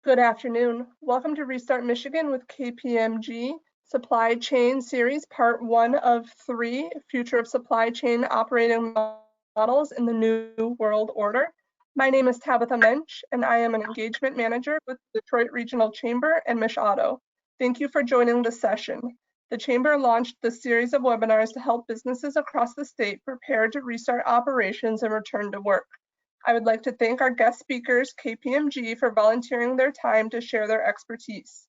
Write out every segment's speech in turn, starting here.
Good afternoon. Welcome to Restart Michigan with KPMG Supply Chain Series, Part 1 of 3, Future of Supply Chain Operating Models in the New World Order. My name is Tabitha Mensch, and I am an Engagement Manager with Detroit Regional Chamber and Mich Auto. Thank you for joining this session. The Chamber launched this series of webinars to help businesses across the state prepare to restart operations and return to work. I would like to thank our guest speakers, KPMG, for volunteering their time to share their expertise.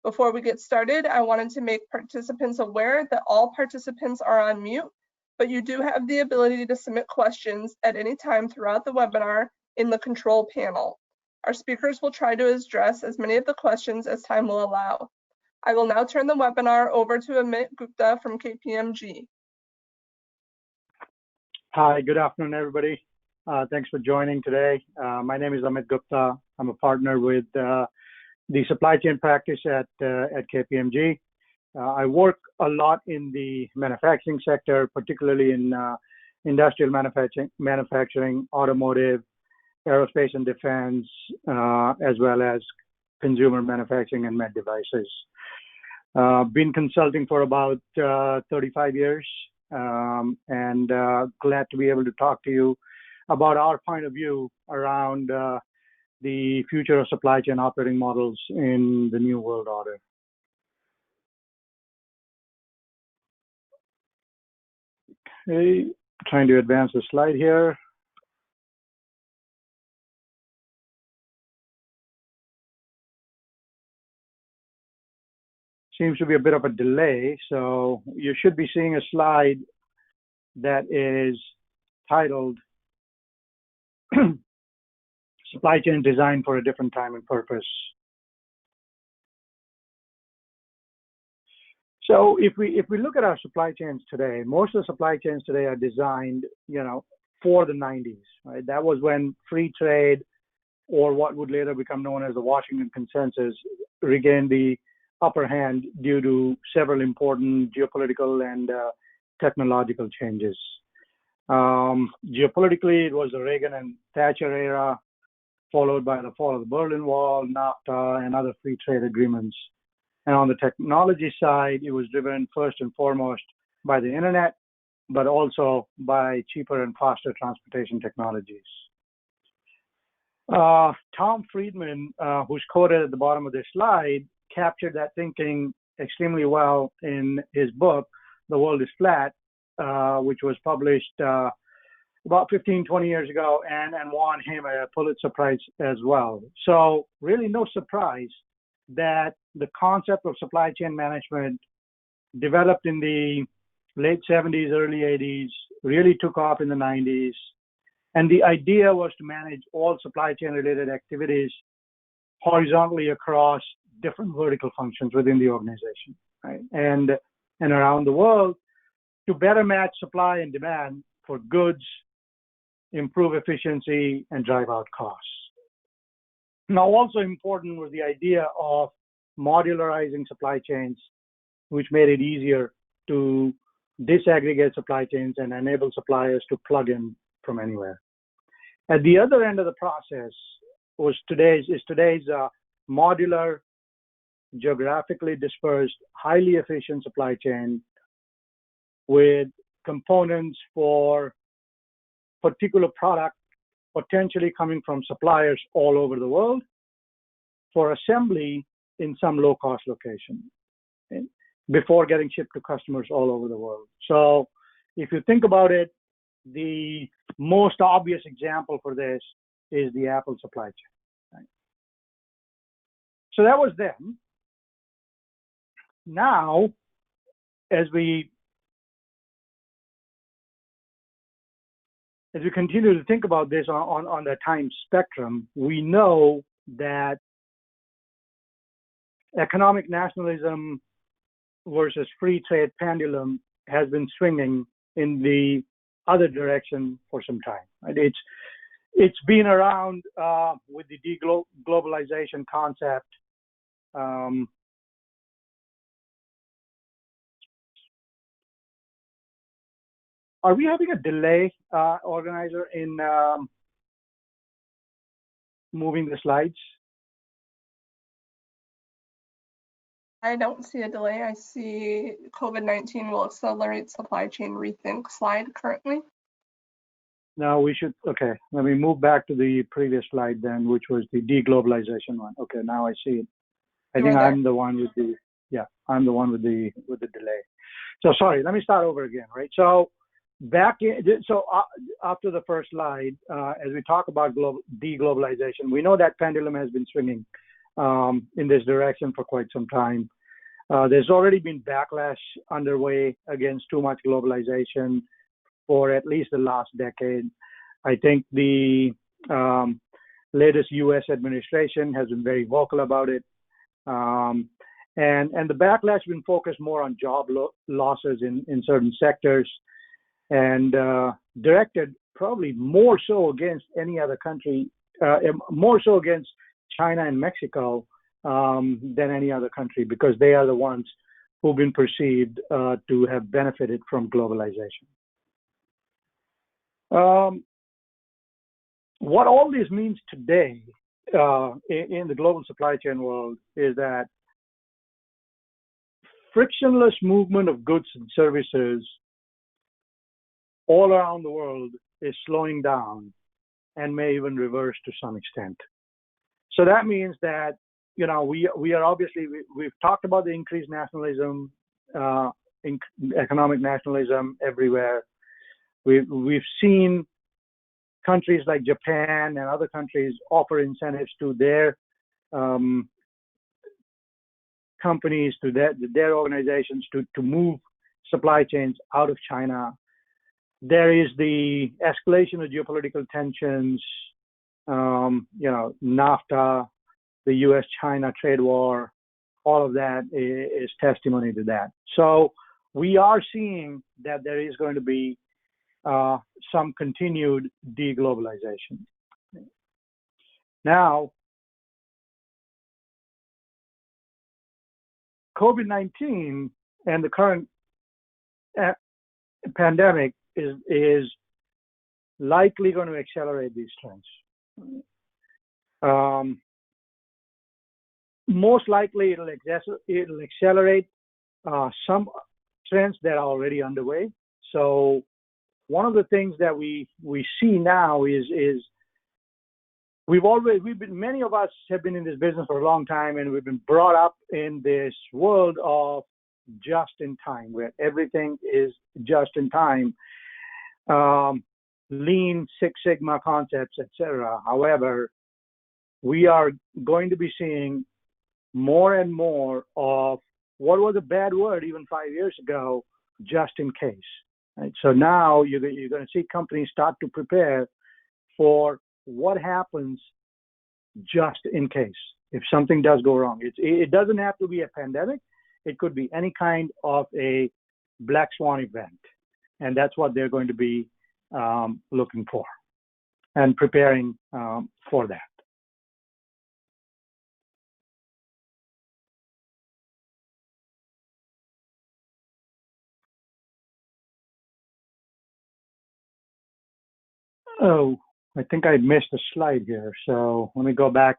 Before we get started, I wanted to make participants aware that all participants are on mute, but you do have the ability to submit questions at any time throughout the webinar in the control panel. Our speakers will try to address as many of the questions as time will allow. I will now turn the webinar over to Amit Gupta from KPMG. Hi, good afternoon, everybody. Thanks for joining today. My name is Amit Gupta. I'm a partner with the supply chain practice at KPMG. I work a lot in the manufacturing sector, particularly in industrial manufacturing, automotive, aerospace and defense, as well as consumer manufacturing and med devices. Been consulting for about 35 years, and glad to be able to talk to you about our point of view around the future of supply chain operating models in the New World Order. Okay, trying to advance the slide here. Seems to be a bit of a delay, so you should be seeing a slide that is titled Supply Chain Design for a Different Time and Purpose. So if we look at our supply chains today, most of the supply chains today are designed, for the 90s, right? That was when free trade, or what would later become known as the Washington Consensus, regained the upper hand due to several important geopolitical and technological changes. Geopolitically, it was the Reagan and Thatcher era, followed by the fall of the Berlin Wall, NAFTA, and other free trade agreements. And on the technology side, it was driven first and foremost by the internet, but also by cheaper and faster transportation technologies. Tom Friedman, who's quoted at the bottom of this slide, captured that thinking extremely well in his book, The World is Flat, which was published about 15, 20 years ago and won him a Pulitzer Prize as well. So really no surprise that the concept of supply chain management developed in the late 70s, early 80s, really took off in the 90s. And the idea was to manage all supply chain related activities horizontally across different vertical functions within the organization, right? And around the world, to better match supply and demand for goods, improve efficiency, and drive out costs. Now, also important was the idea of modularizing supply chains, which made it easier to disaggregate supply chains and enable suppliers to plug in from anywhere. At the other end of the process is today's modular, geographically dispersed, highly efficient supply chain with components for particular product potentially coming from suppliers all over the world for assembly in some low-cost location, okay, before getting shipped to customers all over the world. So if you think about it, the most obvious example for this is the Apple supply chain. Right? So that was then. Now, as we continue to think about this on the time spectrum, we know that economic nationalism versus free trade pendulum has been swinging in the other direction for some time. Right? It's been around with the deglobalization concept. Are we having a delay, organizer, in moving the slides? I don't see a delay. I see COVID-19 will accelerate supply chain rethink slide currently. Now we should, okay, let me move back to the previous slide then, which was the deglobalization one. Okay, now I see it. I think I'm the one with the, yeah, I'm the one with the delay. So sorry, let me start over again, right? So after the first slide, as we talk about deglobalization, we know that pendulum has been swinging in this direction for quite some time. There's already been backlash underway against too much globalization for at least the last decade. I think the latest U.S. administration has been very vocal about it. And the backlash has been focused more on job losses in certain sectors and directed probably more so against any other country, more so against China and Mexico than any other country, because they are the ones who've been perceived to have benefited from globalization. What all this means today in the global supply chain world is that frictionless movement of goods and services all around the world is slowing down and may even reverse to some extent. So that means that, you know, we are obviously, we've talked about the increased nationalism, economic nationalism everywhere. We've seen countries like Japan and other countries offer incentives to their companies, to their organizations to move supply chains out of China. There is the escalation of geopolitical tensions, you know, NAFTA, the US-China trade war, all of that is testimony to that. So we are seeing that there is going to be some continued deglobalization. Now, COVID-19 and the current pandemic is likely going to accelerate these trends. Most likely, it'll accelerate some trends that are already underway. So one of the things that we see now is many of us have been in this business for a long time, and we've been brought up in this world of just in time, where everything is just in time, lean, Six Sigma concepts, etc. However, we are going to be seeing more and more of what was a bad word even 5 years ago, just in case. Right? So now you're going to see companies start to prepare for what happens just in case, if something does go wrong. It doesn't have to be a pandemic. It could be any kind of a black swan event. And that's what they're going to be looking for and preparing for that. Oh, I think I missed a slide here. So let me go back.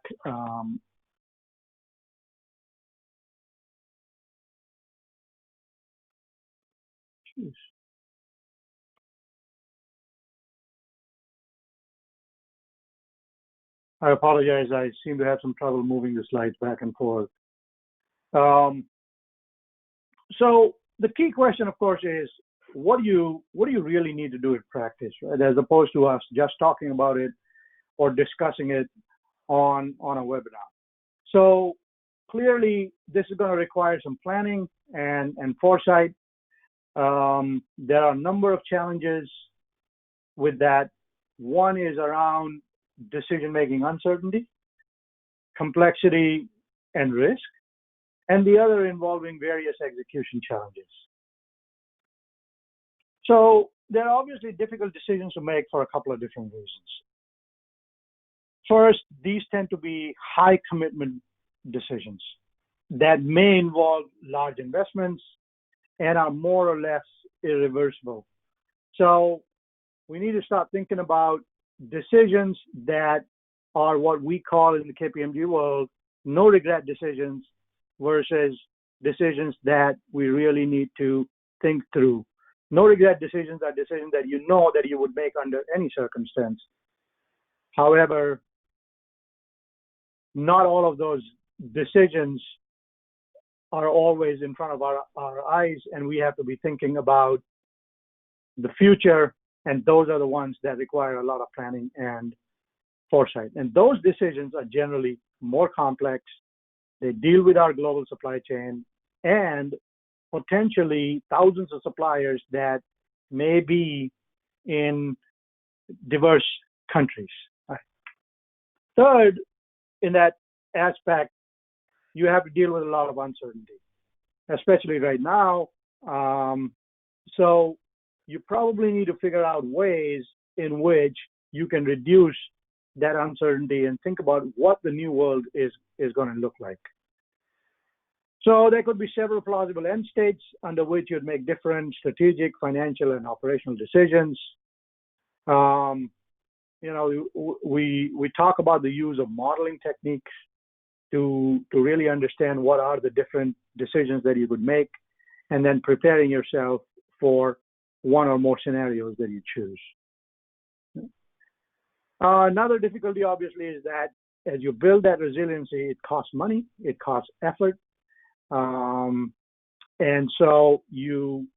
I apologize. I seem to have some trouble moving the slides back and forth. So the key question, of course, is what do you really need to do in practice, right? As opposed to us just talking about it or discussing it on a webinar. So clearly, this is going to require some planning and foresight. There are a number of challenges with that. One is around decision-making uncertainty, complexity, and risk, and the other involving various execution challenges. So there are obviously difficult decisions to make for a couple of different reasons. First, these tend to be high commitment decisions that may involve large investments and are more or less irreversible. So we need to start thinking about decisions that are what we call in the KPMG world no regret decisions versus decisions that we really need to think through. No regret decisions are decisions that you know that you would make under any circumstance. However, not all of those decisions are always in front of our eyes, and we have to be thinking about the future, and those are the ones that require a lot of planning and foresight. And those decisions are generally more complex. They deal with our global supply chain and potentially thousands of suppliers that may be in diverse countries. Third, in that aspect, you have to deal with a lot of uncertainty, especially right now. So you probably need to figure out ways in which you can reduce that uncertainty and think about what the new world is going to look like. So there could be several plausible end states under which you'd make different strategic, financial, and operational decisions. We talk about the use of modeling techniques to really understand what are the different decisions that you could make, and then preparing yourself for one or more scenarios that you choose. Another difficulty, obviously, is that as you build that resiliency, it costs money, it costs effort, and so you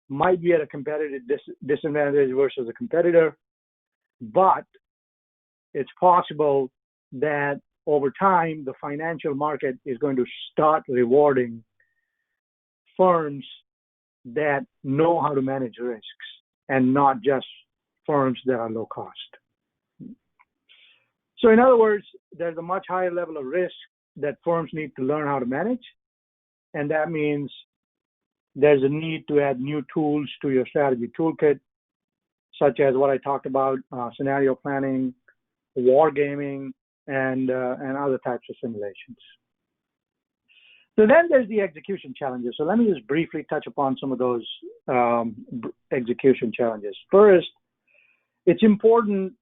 might be at a competitive disadvantage versus a competitor, but it's possible that over time, the financial market is going to start rewarding firms that know how to manage risks and not just firms that are low cost. So in other words, there's a much higher level of risk that firms need to learn how to manage. And that means there's a need to add new tools to your strategy toolkit, such as what I talked about, scenario planning, wargaming, and other types of simulations. So then there's the execution challenges. So let me just briefly touch upon some of those execution challenges. First, it's important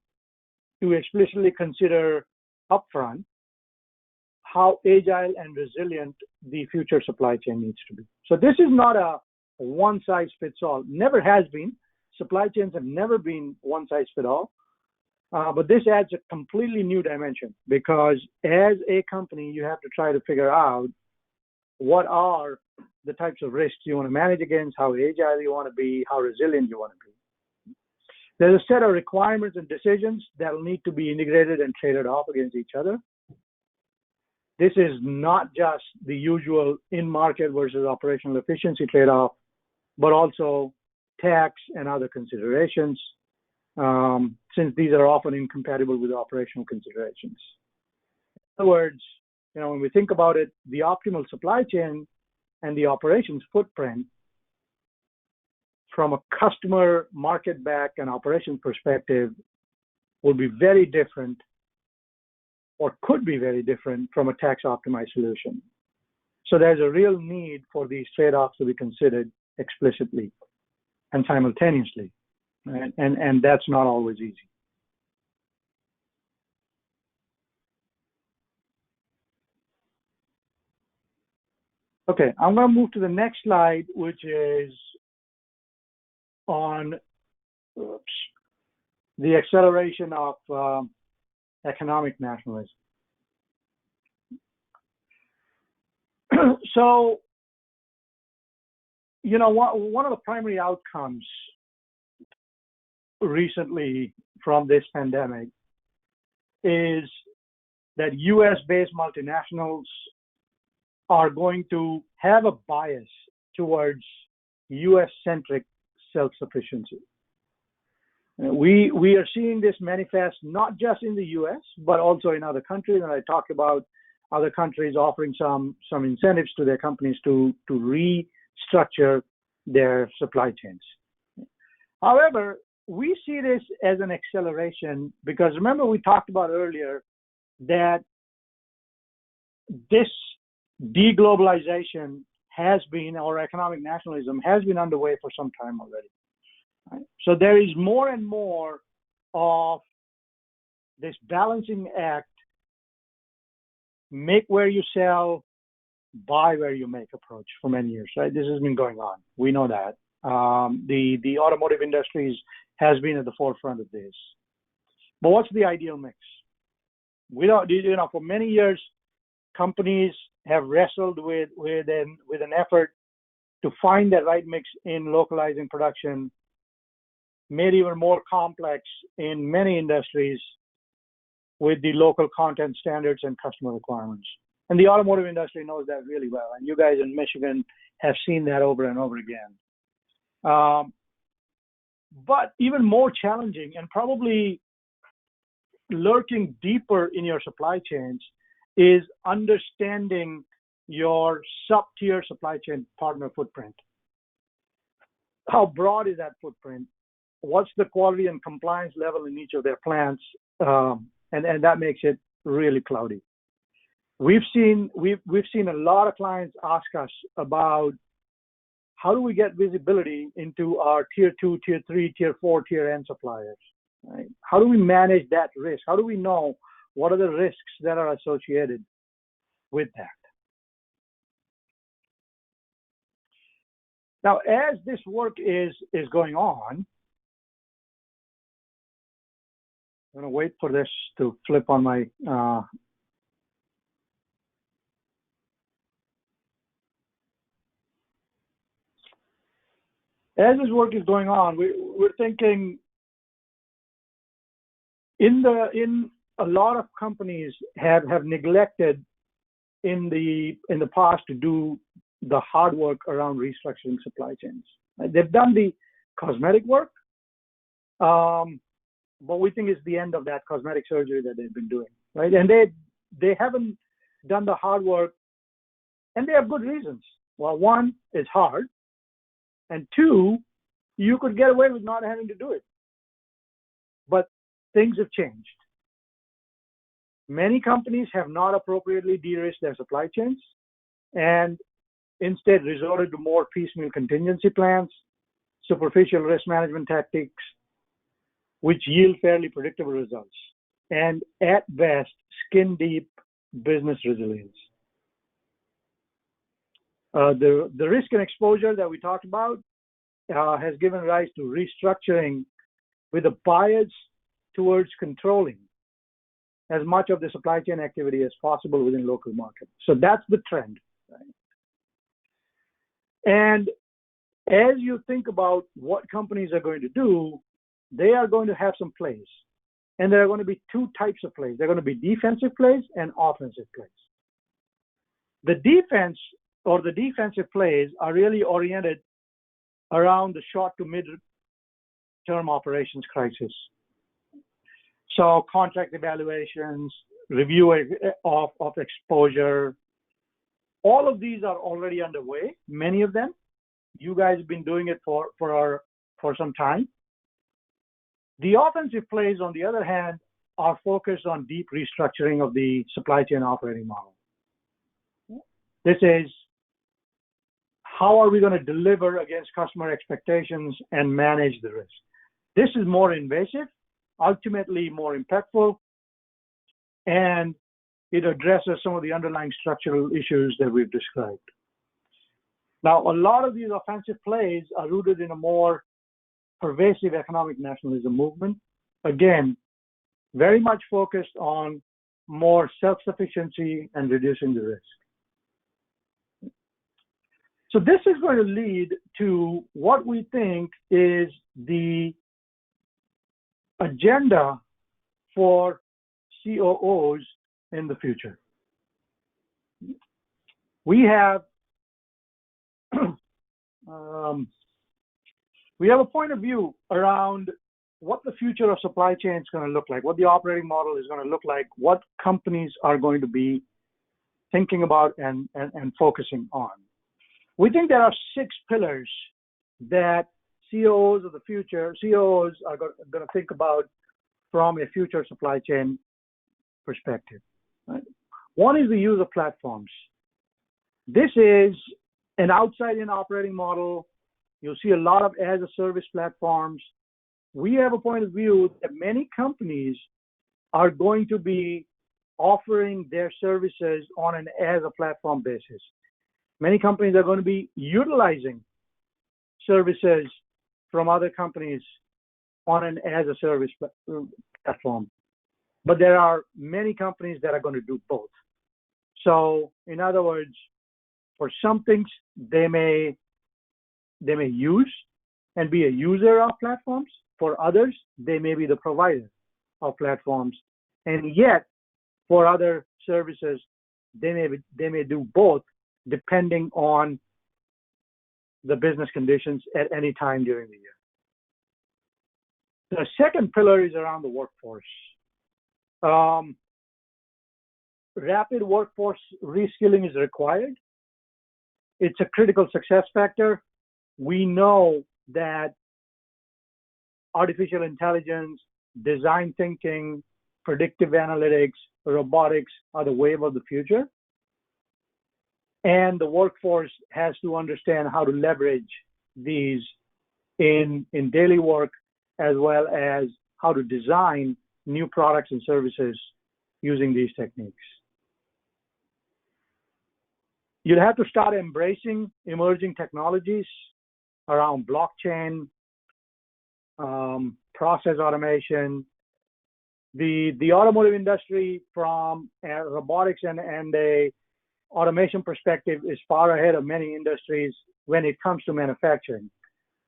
to explicitly consider upfront how agile and resilient the future supply chain needs to be. So this is not a one-size-fits-all. Never has been. Supply chains have never been one-size-fits-all. But this adds a completely new dimension, because as a company, you have to try to figure out what are the types of risks you want to manage against, how agile you want to be, how resilient you want to be. There's a set of requirements and decisions that will need to be integrated and traded off against each other. This is not just the usual in-market versus operational efficiency trade-off, but also tax and other considerations, since these are often incompatible with operational considerations. In other words, when we think about it, the optimal supply chain and the operations footprint from a customer, market back, and operation perspective will be very different, or could be very different, from a tax optimized solution. So there's a real need for these trade-offs to be considered explicitly and simultaneously. Right? And that's not always easy. Okay, I'm going to move to the next slide, which is on the acceleration of economic nationalism. So, one of the primary outcomes recently from this pandemic is that US-based multinationals are going to have a bias towards US-centric self-sufficiency. We are seeing this manifest not just in the US, but also in other countries. And I talked about other countries offering some incentives to their companies to restructure their supply chains. However, we see this as an acceleration because, remember, we talked about earlier that this deglobalization has been, or economic nationalism has been underway for some time already. Right? So there is more and more of this balancing act: make where you sell, buy where you make approach for many years, right? This has been going on. We know that. The automotive industries has been at the forefront of this. But what's the ideal mix? We don't, for many years, companies have wrestled with an effort to find that right mix in localizing production, made even more complex in many industries with the local content standards and customer requirements. And the automotive industry knows that really well. And you guys in Michigan have seen that over and over again. But even more challenging and probably lurking deeper in your supply chains is understanding your sub-tier supply chain partner footprint. How broad is that footprint? What's the quality and compliance level in each of their plants? And that makes it really cloudy. We've seen a lot of clients ask us about how do we get visibility into our tier 2, tier 3, tier 4, tier N suppliers, right? How do we manage that risk? How do we know what are the risks that are associated with that? Now, as this work is going on, I'm going to wait for this to flip on my as this work is going on, we're thinking in a lot of companies have neglected in the past to do the hard work around restructuring supply chains. They've done the cosmetic work, but we think it's the end of that cosmetic surgery that they've been doing, right? And they haven't done the hard work, and they have good reasons. Well, one, it's hard, and two, you could get away with not having to do it. But things have changed. Many companies have not appropriately de-risked their supply chains and instead resorted to more piecemeal contingency plans, superficial risk management tactics, which yield fairly predictable results, and at best, skin-deep business resilience. The risk and exposure that we talked about has given rise to restructuring with a bias towards controlling as much of the supply chain activity as possible within local markets. So that's the trend, right? And as you think about what companies are going to do, they are going to have some plays. And there are going to be two types of plays. They're going to be defensive plays and offensive plays. The defense or the defensive plays are really oriented around the short to mid-term operations crisis. So contract evaluations, review of exposure, all of these are already underway, many of them. You guys have been doing it for some time. The offensive plays, on the other hand, are focused on deep restructuring of the supply chain operating model. This is how are we going to deliver against customer expectations and manage the risk. This is more invasive, ultimately more impactful, and it addresses some of the underlying structural issues that we've described. Now, a lot of these offensive plays are rooted in a more pervasive economic nationalism movement. Again, very much focused on more self-sufficiency and reducing the risk. So this is going to lead to what we think is the agenda for COOs in the future. We have a point of view around what the future of supply chain is going to look like, what the operating model is going to look like, what companies are going to be thinking about and focusing on. We think there are 6 pillars that COOs of the future, COOs are going to think about from a future supply chain perspective. Right? One is the use of platforms. This is an outside-in operating model. You'll see a lot of as-a-service platforms. We have a point of view that many companies are going to be offering their services on an as-a-platform basis. Many companies are going to be utilizing services from other companies on an as a service platform. But there are many companies that are going to do both. So in other words, for some things they may use and be a user of platforms. For others, they may be the provider of platforms. And yet, for other services, they may do both depending on the business conditions at any time during the year. The second pillar is around the workforce. Rapid workforce reskilling is required. It's a critical success factor. We know that artificial intelligence, design thinking, predictive analytics, robotics are the wave of the future. And the workforce has to understand how to leverage these in daily work, as well as how to design new products and services using these techniques. You'll have to start embracing emerging technologies around blockchain, process automation. The automotive industry, from a robotics and a automation perspective, is far ahead of many industries when it comes to manufacturing,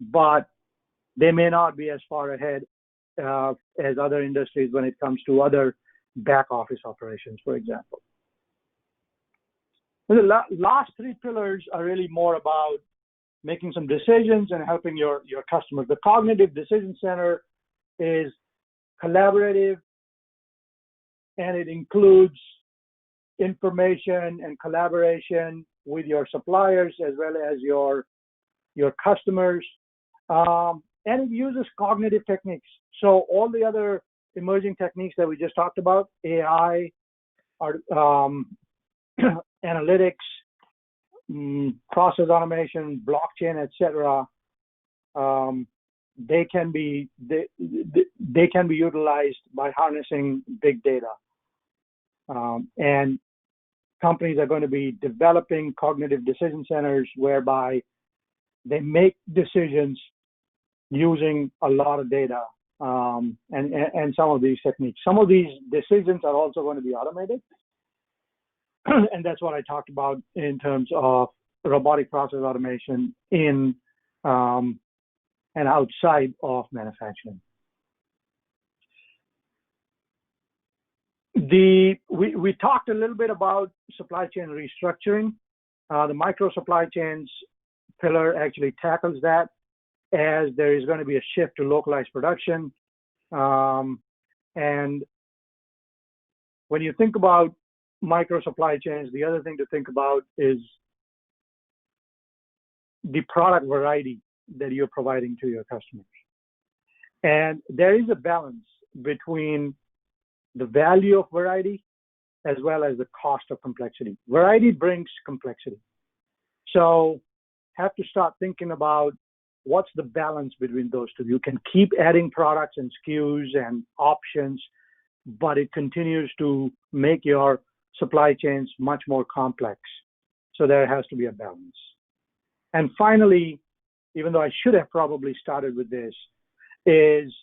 but they may not be as far ahead as other industries when it comes to other back office operations, for example. And the last three pillars are really more about making some decisions and helping your customers. The cognitive decision center is collaborative, and it includes information and collaboration with your suppliers as well as your customers, and it uses cognitive techniques. So all the other emerging techniques that we just talked about, AI, analytics, process automation, blockchain, etc., they can be utilized by harnessing big data. And companies are going to be developing cognitive decision centers whereby they make decisions using a lot of data, and some of these techniques. Some of these decisions are also going to be automated. And that's what I talked about in terms of robotic process automation in and outside of manufacturing. We talked a little bit about supply chain restructuring. The micro supply chains pillar actually tackles that, as there is going to be a shift to localized production. And when you think about micro supply chains, the other thing to think about is the product variety that you're providing to your customers. And there is a balance between the value of variety as well as the cost of complexity. Variety brings complexity. So have to start thinking about what's the balance between those two. You can keep adding products and SKUs and options, but it continues to make your supply chains much more complex. So there has to be a balance. And finally, even though I should have probably started with this, is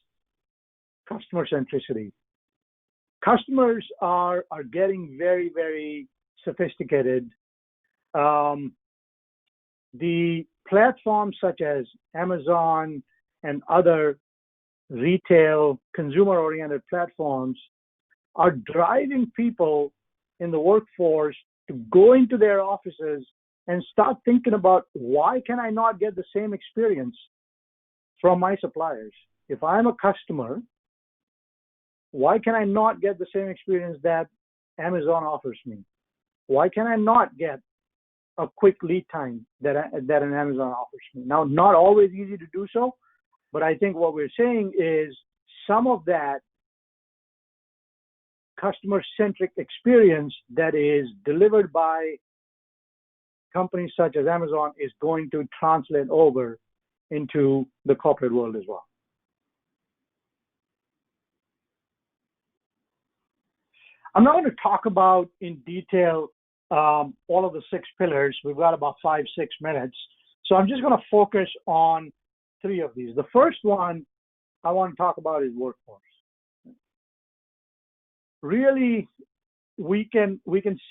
customer centricity. Customers are getting very, very sophisticated. The platforms such as Amazon and other retail consumer-oriented platforms are driving people in the workforce to go into their offices and start thinking about, why can I not get the same experience from my suppliers? If I'm a customer, why can I not get the same experience that Amazon offers me? Why can I not get a quick lead time that an Amazon offers me? Now, not always easy to do so, but I think what we're saying is some of that customer-centric experience that is delivered by companies such as Amazon is going to translate over into the corporate world as well. I'm not going to talk about in detail all of the 6 pillars. We've got about 5-6 minutes. So I'm just going to focus on 3 of these. The first one I want to talk about is workforce. Really, we can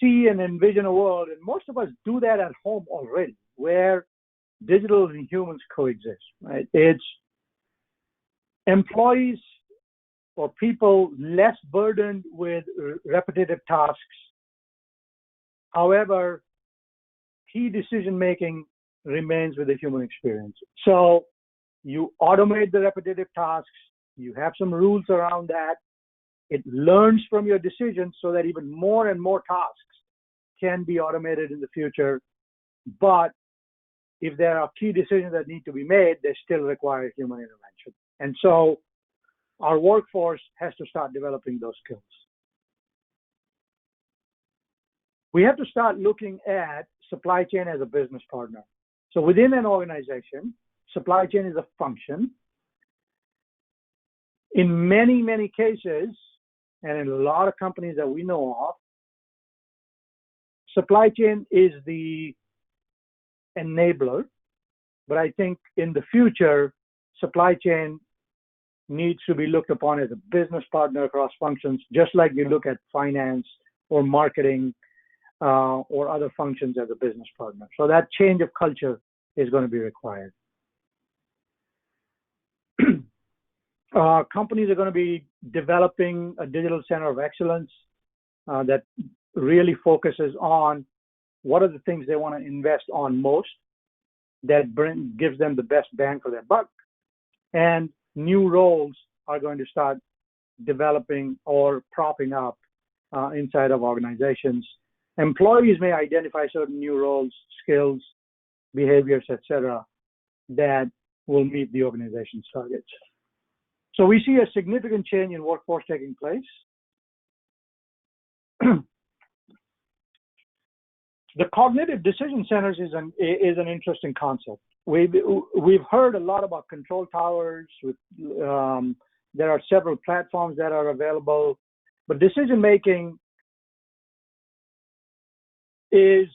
see and envision a world, and most of us do that at home already, where digital and humans coexist, right? It's employees or people less burdened with repetitive tasks. However, key decision-making remains with the human experience. So you automate the repetitive tasks, you have some rules around that, it learns from your decisions so that even more and more tasks can be automated in the future. But if there are key decisions that need to be made, they still require human intervention. And so our workforce has to start developing those skills. We have to start looking at supply chain as a business partner. So within an organization, supply chain is a function. In many, many cases, and in a lot of companies that we know of, supply chain is the enabler. But I think in the future, supply chain needs to be looked upon as a business partner across functions, just like you look at finance or marketing or other functions as a business partner. So that change of culture is going to be required. Companies are going to be developing a digital center of excellence that really focuses on what are the things they want to invest on most that gives them the best bang for their buck. And new roles are going to start developing or propping up inside of organizations. Employees may identify certain new roles, skills, behaviors, etc., that will meet the organization's targets. So we see a significant change in workforce taking place. The cognitive decision centers is an interesting concept. We've heard a lot about control towers. There are several platforms that are available, but decision making is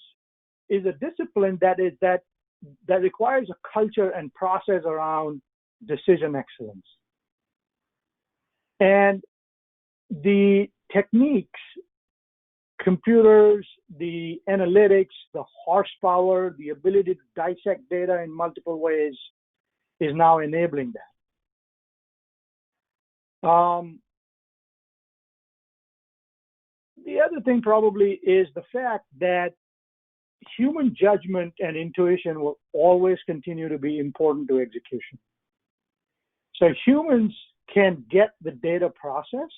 a discipline that requires a culture and process around decision excellence. And the techniques, computers, the analytics, the horsepower, the ability to dissect data in multiple ways is now enabling that. The other thing probably is the fact that human judgment and intuition will always continue to be important to execution. So humans can get the data processed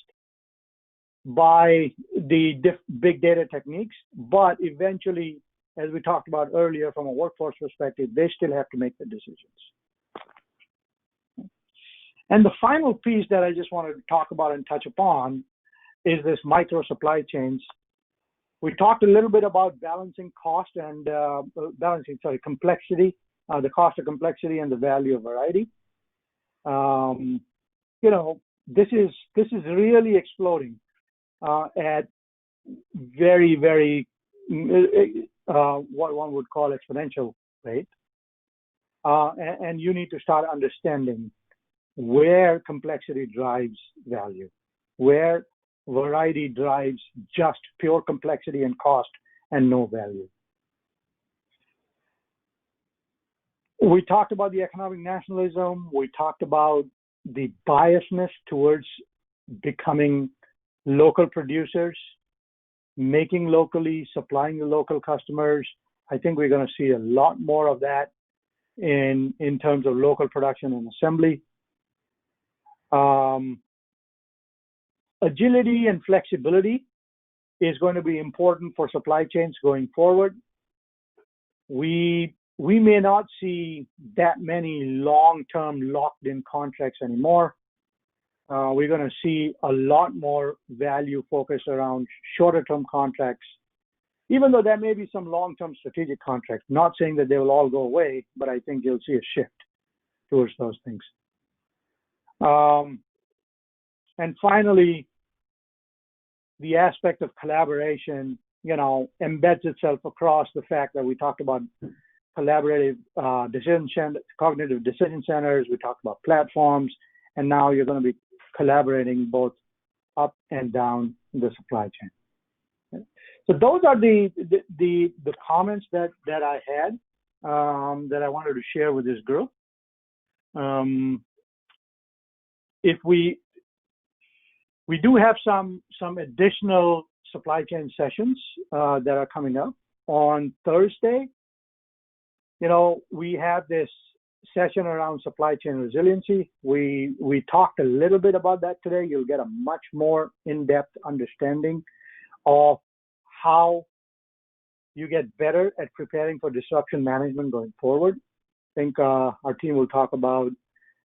by the big data techniques, but eventually, as we talked about earlier from a workforce perspective, they still have to make the decisions. And the final piece that I just wanted to talk about and touch upon is this micro supply chains. We talked a little bit about balancing cost and complexity, the cost of complexity and the value of variety. This is really exploding at very, very what one would call exponential rate. And you need to start understanding where complexity drives value, where variety drives just pure complexity and cost and no value. We talked about the economic nationalism. We talked about the biasness towards becoming local producers, making locally, supplying the local customers. I think we're going to see a lot more of that in terms of local production and assembly. Agility and flexibility is going to be important for supply chains going forward. We may not see that many long-term locked-in contracts anymore. We're going to see a lot more value focused around shorter-term contracts, even though there may be some long-term strategic contracts. Not saying that they will all go away, but I think you'll see a shift towards those things. And finally, the aspect of collaboration embeds itself across the fact that we talked about collaborative cognitive decision centers, we talked about platforms, and now you're going to be collaborating both up and down the supply chain. So those are the comments that I had that I wanted to share with this group. If we do have some additional supply chain sessions that are coming up on Thursday. We have this session around supply chain resiliency. We talked a little bit about that today. You'll get a much more in-depth understanding of how you get better at preparing for disruption management going forward. I think our team will talk about,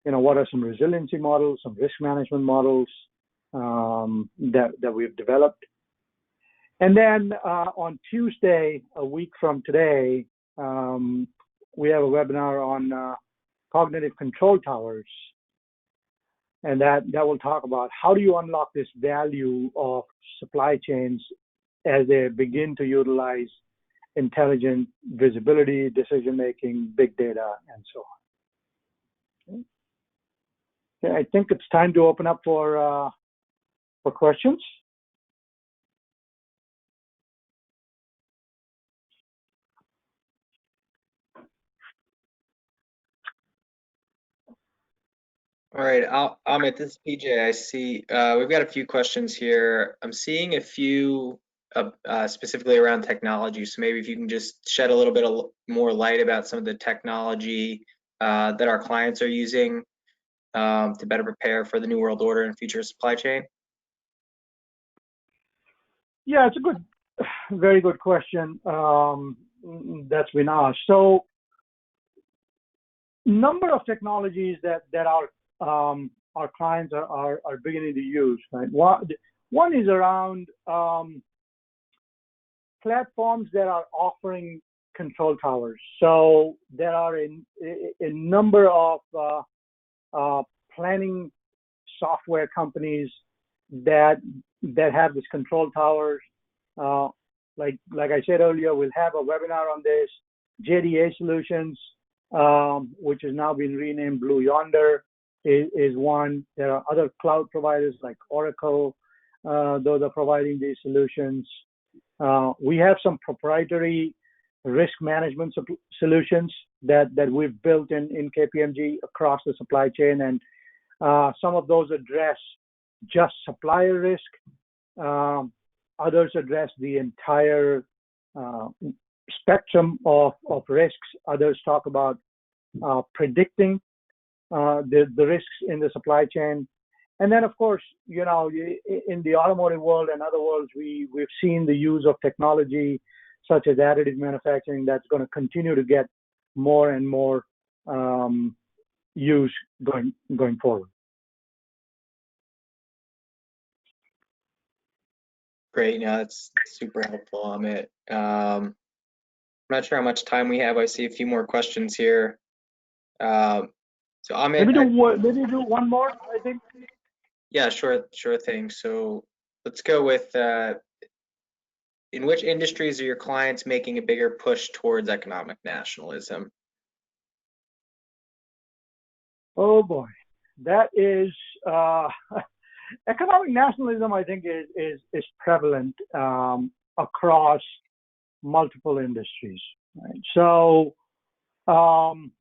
what are some resiliency models, some risk management models that we've developed. And then on Tuesday, a week from today, we have a webinar on cognitive control towers. And that will talk about how do you unlock this value of supply chains as they begin to utilize intelligent visibility, decision-making, big data, and so on. Okay, I think it's time to open up for questions. All right, Amit, this is PJ. I see we've got a few questions here. I'm seeing a few specifically around technology. So maybe if you can just shed a little bit more light about some of the technology that our clients are using to better prepare for the new world order and future supply chain. Yeah, it's a very good question that's been asked. So, number of technologies that our clients are beginning to use. Right? One is around platforms that are offering control towers. So there are a number of planning software companies that have this control towers. Like I said earlier, we'll have a webinar on this. JDA Solutions, which has now been renamed Blue Yonder, is one. There are other cloud providers like Oracle. Those are providing these solutions. We have some proprietary risk management solutions that we've built in KPMG across the supply chain, and some of those address just supplier risk. Others address the entire spectrum of risks. Others talk about predicting the risks in the supply chain. And then, of course, in the automotive world and other worlds, we've seen the use of technology such as additive manufacturing that's going to continue to get more and more use going forward. Great, that's super helpful, Amit. I'm not sure how much time we have. I see a few more questions here. So Amit, maybe do one more, I think. Yeah, sure thing. So let's go with in which industries are your clients making a bigger push towards economic nationalism? Oh boy, that is economic nationalism. I think is prevalent across multiple industries. Right? So, in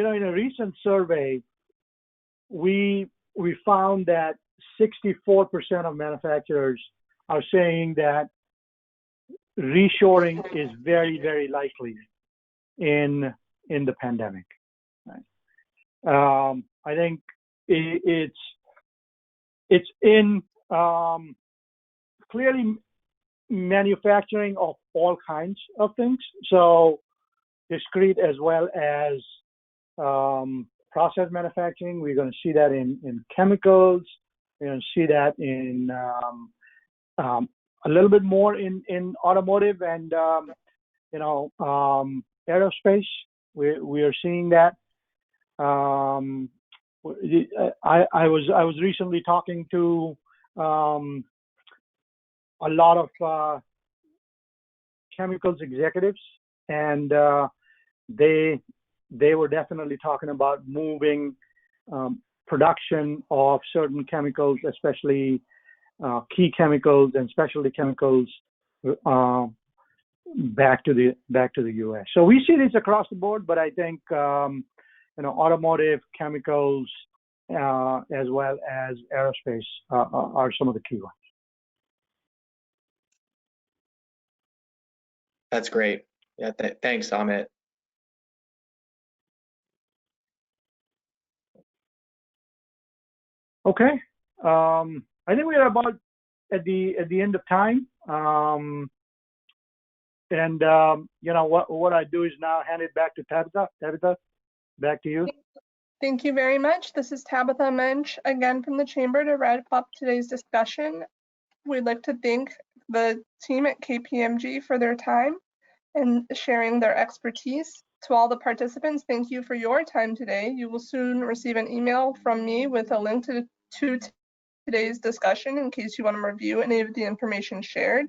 a recent survey, we found that 64% of manufacturers are saying that reshoring is very, very likely in the pandemic. Right? I think it's in clearly manufacturing of all kinds of things. So discrete as well as process manufacturing. We're going to see that in chemicals. We're going to see that in a little bit more in automotive and aerospace. We are seeing that. I was recently talking to a lot of chemicals executives, and they were definitely talking about moving production of certain chemicals, especially key chemicals and specialty chemicals, back to the U.S. So we see this across the board, but I think automotive, chemicals, as well as aerospace are some of the key ones. That's great. Yeah, thanks, Amit. Okay. I think we are about at the end of time. What I do is now hand it back to Tabitha. Tabitha, back to you. Thank you very much. This is Tabitha Mensch again from the Chamber to wrap up today's discussion. We'd like to thank the team at KPMG for their time and sharing their expertise. To all the participants, thank you for your time today. You will soon receive an email from me with a link to today's discussion in case you want to review any of the information shared.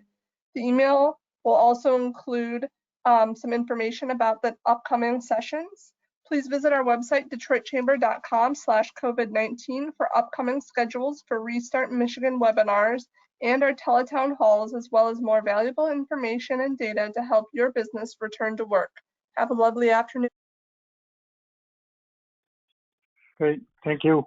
The email will also include some information about the upcoming sessions. Please visit our website, detroitchamber.com/COVID-19 for upcoming schedules for Restart Michigan webinars and our teletown halls, as well as more valuable information and data to help your business return to work. Have a lovely afternoon. Great. Thank you.